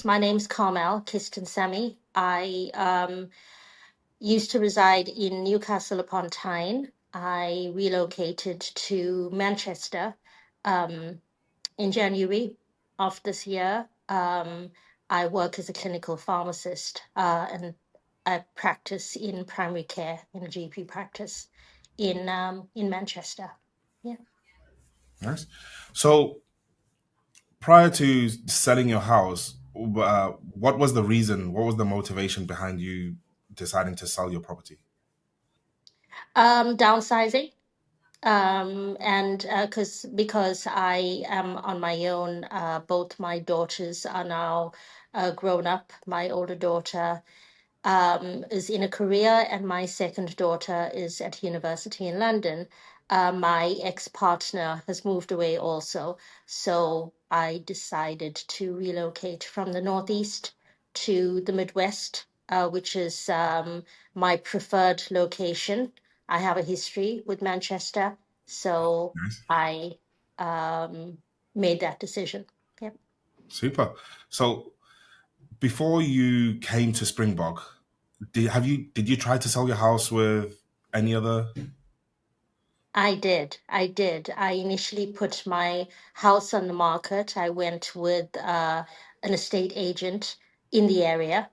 My name's Carmel Kiston Semi. I used to reside in Newcastle upon Tyne. I relocated to Manchester um, in January of this year. I work as a clinical pharmacist and I practice in primary care in a GP practice in Manchester. Yeah. Nice. So prior to selling your house, what was the reason? What was the motivation behind you deciding to sell your property? Downsizing. And because I am on my own, both my daughters are now grown up. My older daughter is in a career, and my second daughter is at university in London. My ex-partner has moved away also, so I decided to relocate from the Northeast to the Midwest, which is my preferred location. I have a history with Manchester, so Nice. I um, made that decision. Yep. Super. So before you came to Springbok, did you try to sell your house with any other? I did. I did. I initially put my house on the market. I went with an estate agent in the area.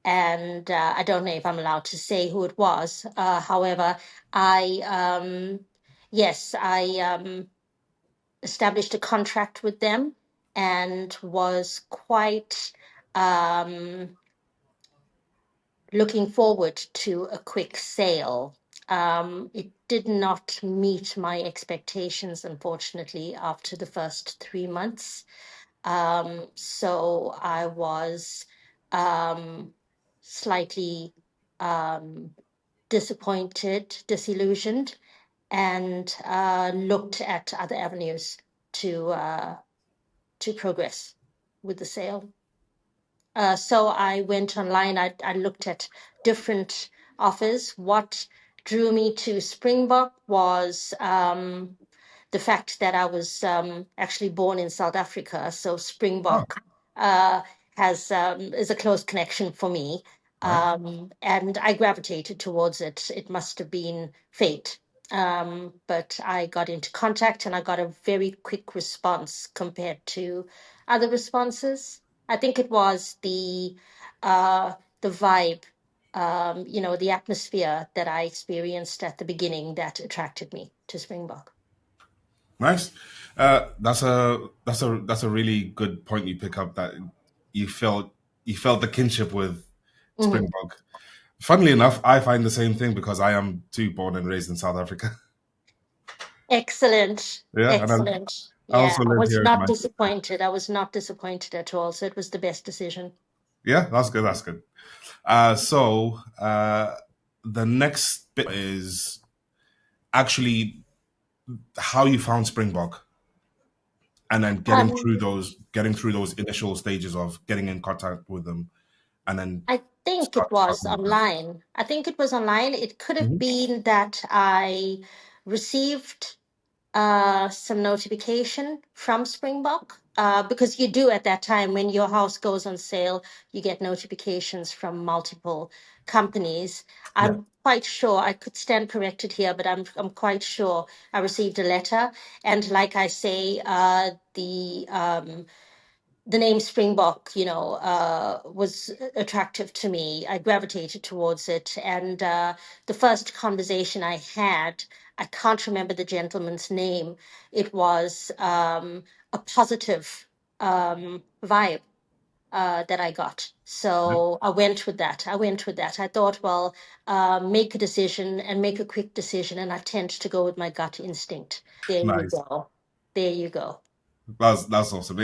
And I don't know if I'm allowed to say who it was. However, I, yes, I established a contract with them and was quite looking forward to a quick sale. It did not meet my expectations, unfortunately, after the first 3 months. So I was um, slightly um, disappointed, disillusioned, and looked at other avenues to progress with the sale. So I went online. I looked at different offers. What drew me to Springbok was the fact that I was actually born in South Africa. So Oh, Springbok uh, has is a close connection for me, right. and I gravitated towards it. It must have been fate. But I got into contact and I got a very quick response compared to other responses. I think it was the vibe, the atmosphere that I experienced at the beginning that attracted me to Springbok. Nice. That's a really good point you pick up, that you felt you felt the kinship with Mhm. Springbok. Funnily enough, I find the same thing because I am too born and raised in South Africa. Excellent, Yeah, and excellent. I Yeah, also I live was here in not Manchester. disappointed. I was not disappointed at all. So it was the best decision. Yeah, that's good. That's good. So the next bit is actually how you found Springbok, and then Um, getting through those initial stages of getting in contact with them, and then I think it start was with them. online. I think it was online. It could have Mhm. been that I received some notification from Springbok because you do at that time when your house goes on sale, you get notifications from multiple companies. Yeah, I'm quite sure I could stand corrected here, but I'm quite sure I received a letter, and like I say, the name Springbok, was attractive to me. I gravitated towards it. And the first conversation I had, I can't remember the gentleman's name. It was a positive vibe that I got. yeah. So I went with that. I went with that. I thought, well, make a decision and make a quick decision. And I tend to go with my gut instinct. There you Nice. go. There you go. That's awesome.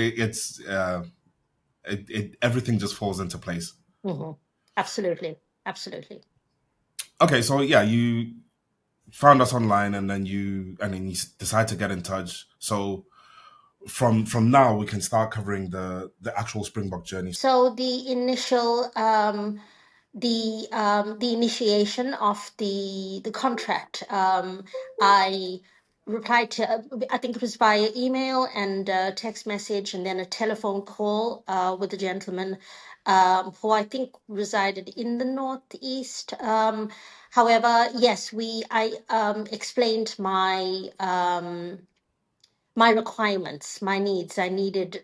Everything just falls into place. Hmm. Absolutely. Absolutely. Okay, so yeah, you found us online, and then you decide to get in touch. So from now we can start covering the actual Springbok journey. So the initiation of the contract, I replied to, I think it was via email and text message, and then a telephone call with a gentleman who I think resided in the Northeast. However, yes, I explained my requirements, my needs. I needed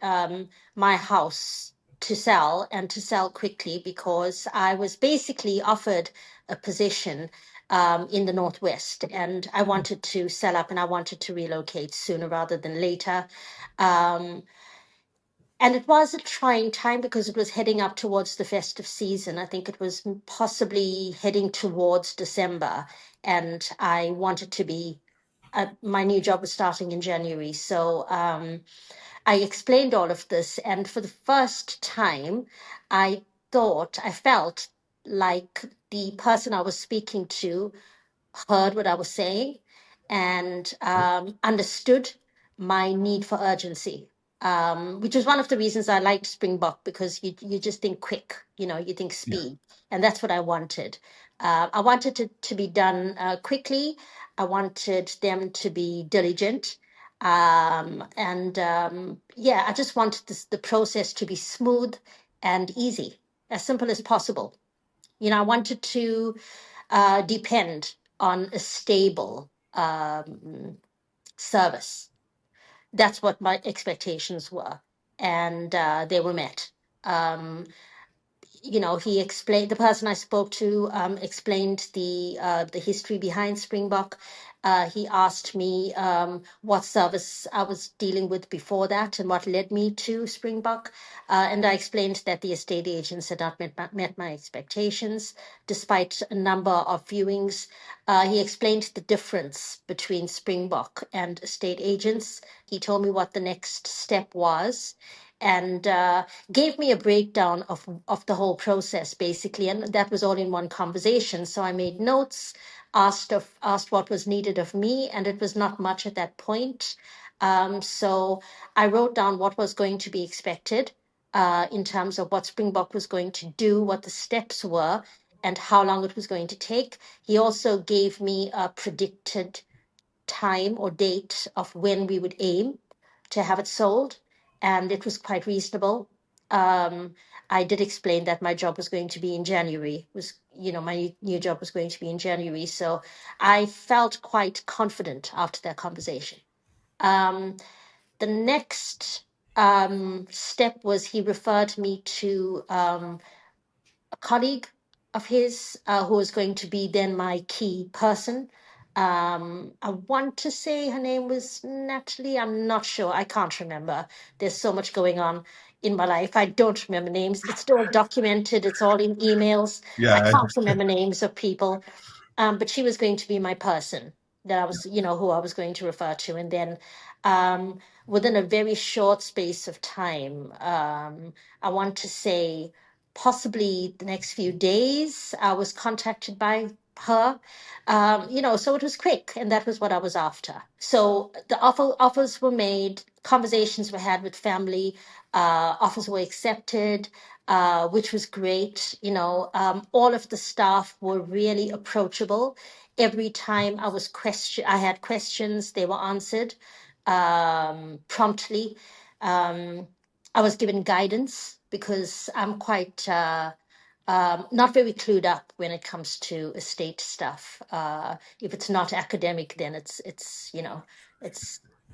my house to sell, and to sell quickly, because I was basically offered a position in the Northwest, and I wanted to sell up, and I wanted to relocate sooner rather than later. Um, and it was a trying time because it was heading up towards the festive season. I think it was possibly heading towards December, and I wanted to be. My new job was starting in January, so I explained all of this, and for the first time, I felt like the person I was speaking to heard what I was saying, and understood my need for urgency, which was one of the reasons I liked Springbok, because you just think quick, you think Yeah. speed, and that's what I wanted. I wanted it to be done quickly. I wanted them to be diligent. And yeah, I just wanted the process to be smooth and easy, as simple as possible. I wanted to depend on a stable service. That's what my expectations were, and they were met. Um, he explained, the person I spoke to explained the history behind Springbok. He asked me what service I was dealing with before that and what led me to Springbok. And I explained that the estate agents had not met my expectations despite a number of viewings. He explained the difference between Springbok and estate agents. He told me what the next step was, and gave me a breakdown of the whole process, basically, and that was all in one conversation. So I made notes, asked what was needed of me, and it was not much at that point. So I wrote down what was going to be expected in terms of what Springbok was going to do, what the steps were, and how long it was going to take. He also gave me a predicted time or date of when we would aim to have it sold, and it was quite reasonable. Um, I did explain that my job was going to be in January. Was my new job was going to be in January, so I felt quite confident after that conversation. Um, the next step was he referred me to a colleague of his who was going to be then my key person. I want to say her name was Natalie. I'm not sure. I can't remember. There's so much going on in my life. I don't remember names. It's all documented. It's all in emails. I Yeah. can't remember names of people. But she was going to be my person that I was, who I was going to refer to. And then within a very short space of time, I want to say possibly the next few days, I was contacted by her. So it was quick, and that was what I was after. So the offers were made, conversations were had with family, offers were accepted, which was great. All of the staff were really approachable. Every time I had questions, they were answered promptly. Um, I was given guidance because I'm quite not very clued up when it comes to estate stuff. If it's not academic, then it's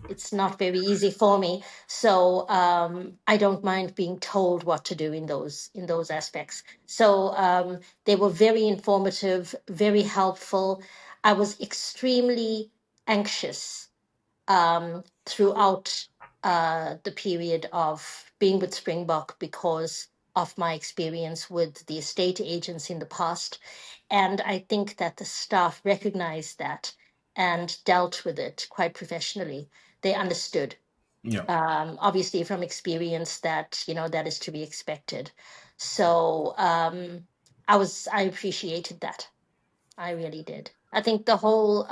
it's not very easy for me. So I don't mind being told what to do in those aspects. So they were very informative, very helpful. I was extremely anxious throughout the period of being with Springbok because of my experience with the estate agents in the past. And I think that the staff recognized that and dealt with it quite professionally. They understood, Yeah. obviously from experience, that, that is to be expected. So I appreciated that. I really did. I think the whole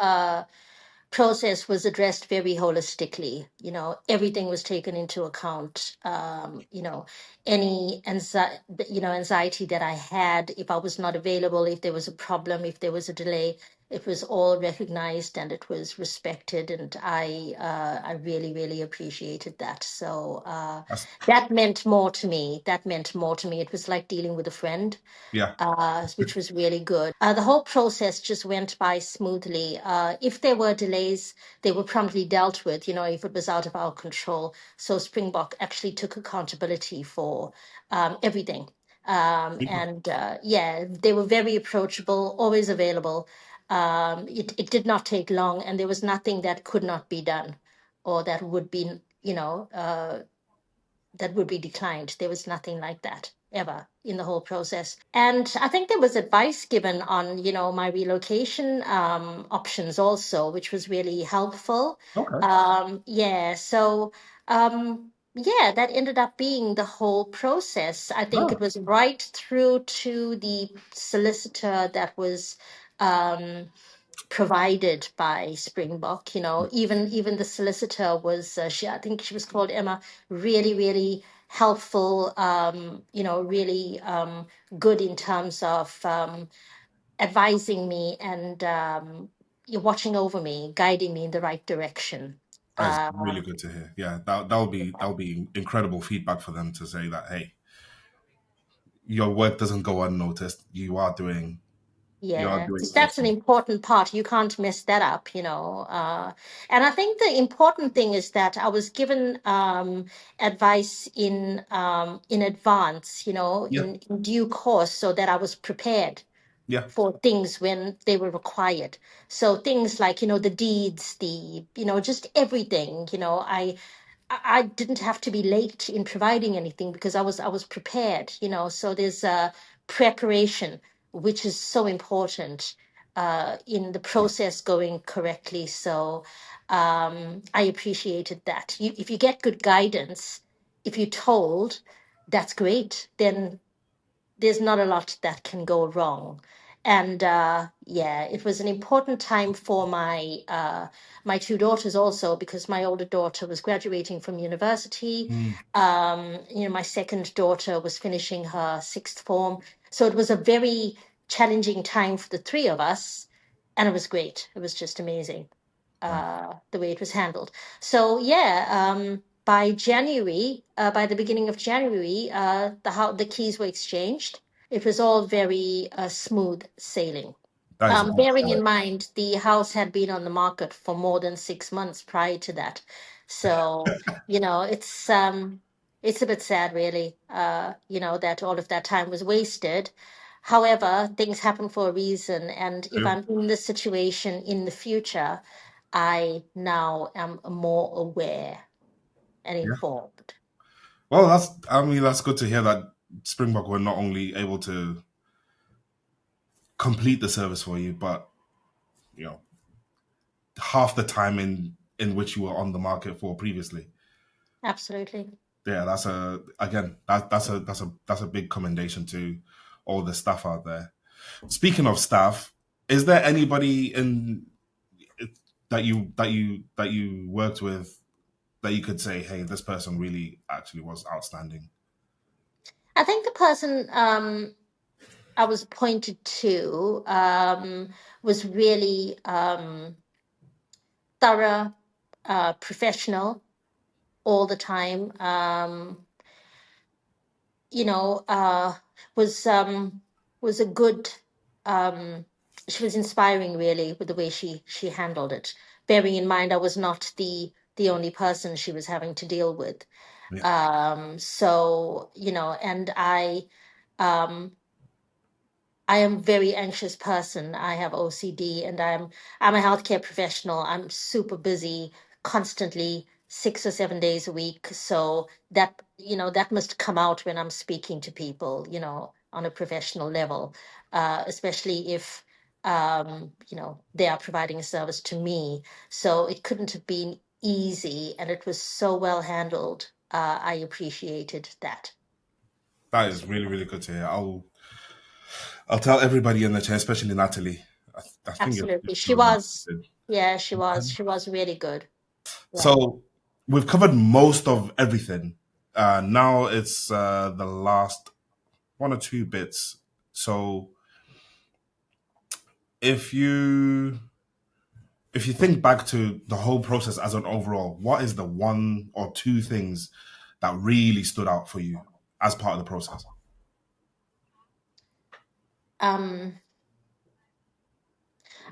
process was addressed very holistically. Everything was taken into account. Any anxiety that I had, if I was not available, if there was a problem, if there was a delay, it was all recognized and it was respected, and I really really appreciated that. So That's, that meant more to me. That meant more to me. It was like dealing with a friend, yeah. which was really good. The whole process just went by smoothly. If there were delays, they were promptly dealt with, if it was out of our control. So Springbok actually took accountability for everything. And yeah, they were very approachable, always available. It did not take long, and there was nothing that could not be done or that would be, that would be declined. There was nothing like that ever in the whole process. And I think there was advice given on, my relocation options also, which was really helpful. Okay. Yeah, so yeah, that ended up being the whole process. I think it Oh, was right through to the solicitor that was um, provided by Springbok. Even the solicitor was I think she was called Emma, really really helpful. Really good in terms of advising me and you're watching over me, guiding me in the right direction. that is Uh, really good to hear. Yeah, that will be incredible feedback for them to say that, hey, your work doesn't go unnoticed. You are Yeah, doing 'cause that's an awesome. important part. You can't mess that up. And I think the important thing is that I was given advice in advance, Yeah, in due course, so that I was prepared yeah, for things when they were required. So things like, the deeds, just everything, I didn't have to be late in providing anything because I was prepared, So there's a preparation, which is so important in the process going correctly. So I appreciated that. If you get good guidance, if you're told, that's great. Then there's not a lot that can go wrong. And yeah, it was an important time for my two daughters also, because my older daughter was graduating from university. mm, My second daughter was finishing her sixth form. So it was a very challenging time for the three of us, and it was great. It was just amazing nice. the way it was handled. So yeah, by the beginning of January, the keys were exchanged. It was all very smooth sailing. That is Bearing in mind, the house had been on the market for more than 6 months prior to that, so it's a bit sad, really. That all of that time was wasted. However, things happen for a reason, and if true. I'm in this situation in the future, I now am more aware and Yeah. informed. Well, that's good to hear that Springbok were not only able to complete the service for you, but you know half the time in which you were on the market for previously. Absolutely. Yeah, that's a again that's a big commendation to all the staff out there. Speaking of staff, is there anybody in that you worked with that you could say, hey, this person really actually was outstanding? I think the person I was appointed to was really thorough, professional all the time. You know, was a good. Um, she was inspiring, really, with the way she handled it. Bearing in mind, I was not the only person she was having to deal with. Yeah, So and um, I am a very anxious person. I have OCD, and I'm a healthcare professional. I'm super busy constantly, 6 or 7 days a week. So that must come out when I'm speaking to people, on a professional level, especially if they are providing a service to me. So it couldn't have been easy, and it was so well handled. I appreciated that. that is really really good to hear. I'll tell everybody in the chair, especially Natalie. I think Absolutely. you're She was, reminded. yeah, she was. She was really good. Yeah. So we've covered most of everything. Now it's the last one or two bits. So If you if you think back to the whole process as an overall, what is the one or two things that really stood out for you as part of the process? Um,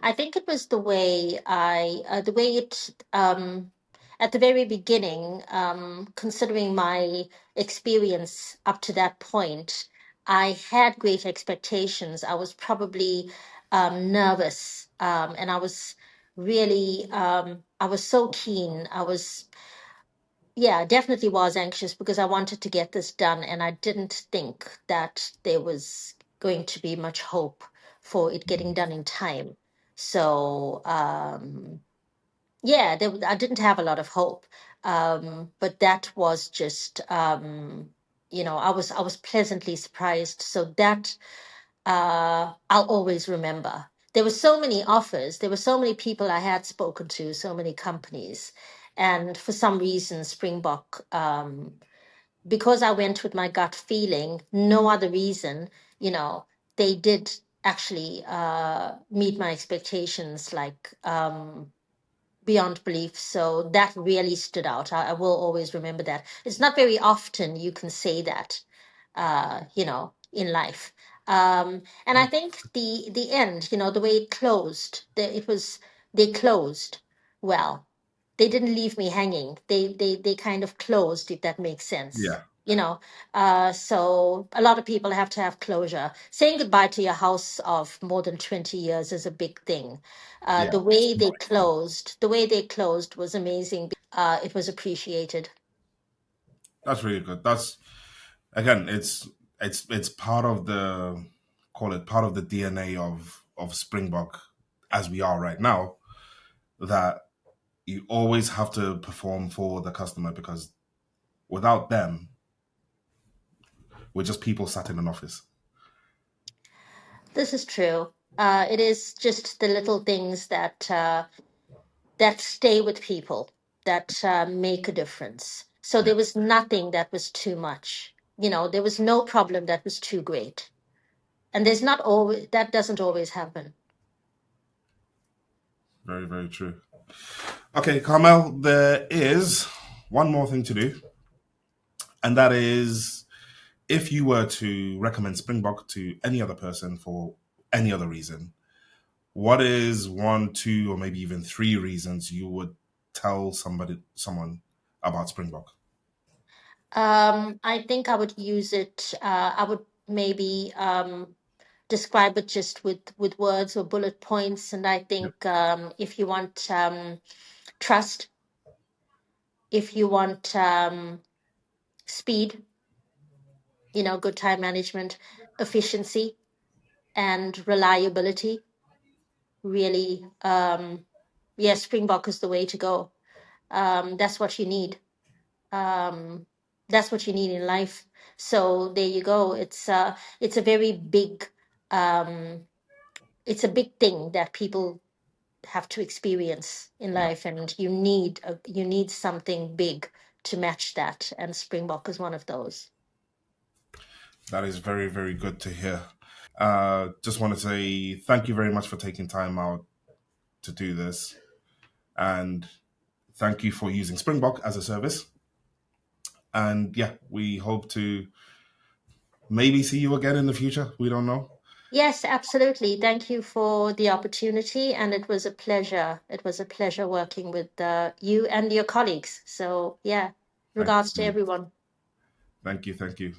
I think it was the way it, at the very beginning, considering my experience up to that point, I had great expectations. I was probably nervous, and I was so keen. Yeah, definitely was anxious because I wanted to get this done, and I didn't think that there was going to be much hope for it getting done in time. So, yeah, I didn't have a lot of hope. But that was just, I was pleasantly surprised. So that I'll always remember. There were so many offers. There were so many people I had spoken to, so many companies. And for some reason, Springbok, because I went with my gut feeling, no other reason, you know, they did actually meet my expectations like beyond belief. So that really stood out. I will always remember that. It's not very often you can say that, in life. And I think the end, the way it closed, they closed well. They didn't leave me hanging. They kind of closed, if that makes sense. Yeah, So a lot of people have to have closure. Saying goodbye to your house of more than 20 years is a big thing. yeah, The way they closed was amazing. It was appreciated. that's really good. That's again, it's part of the call it part of the DNA of Springbok as we are right now. That you always have to perform for the customer because without them, we're just people sat in an office. This is true. It is just the little things that stay with people that make a difference. So Yeah, there was nothing that was too much. There was no problem that was too great. And there's not always that doesn't always happen. very, very true. Okay, Carmel, there is one more thing to do, and that is if you were to recommend Springbok to any other person for any other reason, what is one, two, or maybe even three reasons you would tell someone about Springbok? I think I would use it. I would maybe describe it just with words or bullet points. And I Yep. think if you want trust, if you want speed, good time management, efficiency, and reliability, really, yes, Springbok is the way to go. That's what you need. Um, that's what you need in life. So there you go. It's a very big um, it's a big thing that people have to experience in Yeah, life, and you need something big to match that, and Springbok is one of those. that is very, very good to hear. Just want to say thank you very much for taking time out to do this, and thank you for using Springbok as a service. And yeah, we hope to maybe see you again in the future. We don't know. Yes, absolutely. Thank you for the opportunity, and it was a pleasure. It was a pleasure working with you and your colleagues. So yeah, Thank regards to you. everyone. Thank you. Thank you.